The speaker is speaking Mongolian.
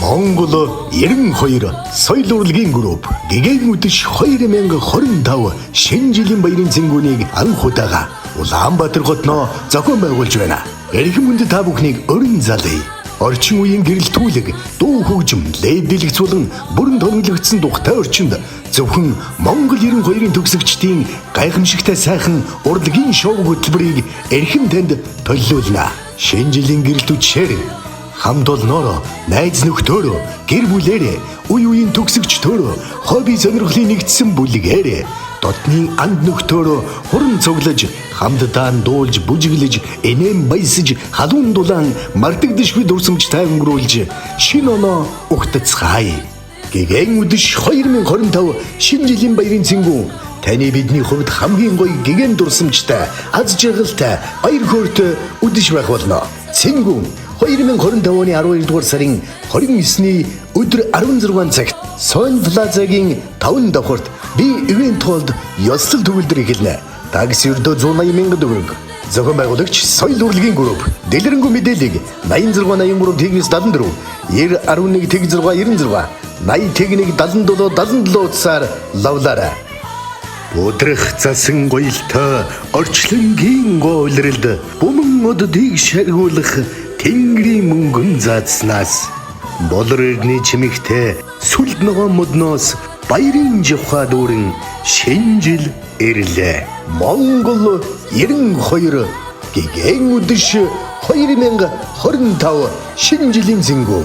Монгол 92 соёл урлагийн групп гэгээн үдэш 2025 шинэ жилийн баярын цэнгүүнийг анх удаага Улаанбаатар хотноо зохион байгуулж байна. Эрхэм хүндэт та бүхнийг өрн залъя. Орчин үеийн гэрэлтүүлэг, дуу хөгжим, лейдэлэгц болон бүрэн тоногдсон тухтай орчинд зөвхөн Монгол 92-ын төгсөгчдийн гайхамшигтай сайхан урлагийн шоу хөтөлбөрийг эрхэм танд төлөвлөнө. Шинэ жилийн гэрэлтүүчээр хамт олноороо, найз нөхдөөрөө, гэр бүлээрээ, үе үеийн төгсөгчдөөрөө, хобби сонирхлын нэгдсэн бүлгээрээ, дотны анд нөхдөөрөө хуран цуглаж, хамтдаа дуулж, бүжиглэж, энэм баясаж, халуун дулаан мартагдашгүй дурсамжтай өнгөрүүлж, шинэ оноо угтацгаая. Гэгээн үдэш 2025 шинэ жилийн баярын цэнгүүн таны бидний хувьд хамгийн гоё гэгээн дурсамжтай, аз жаргалтай, баяр хөөртэй үдэш байх болно. Цэнгүүн 2025 оны 12 дугаар сарын 29-ний өдөр 16 цагт Soin Plaza-гийн 5 давхарт би ивент холд ёслол төгөлдөр эхэлнэ. Такси өрдөө 180,000 төгрөг. Зохион байгуулагч соёл урлагийн групп. Дэлгэрэнгүй мэдээллийг 8683 тэгнэс 74 9011 тэг 6 96 80 тэгнийг 77 77 утсаар лавлаарай. Өдрөх засан гоёлтой орчлонгийн гойлролд буман оддыг шаргуулах Тэнгэрийн мөнгөн заадснаас болрогны чимэгтэй сүлд ногоон модноос баярын жавха дүүрэн шинэ жил ирлээ. Монгол 92 гэгээн үдэш 2025 шинэ жилийн цэнгүү.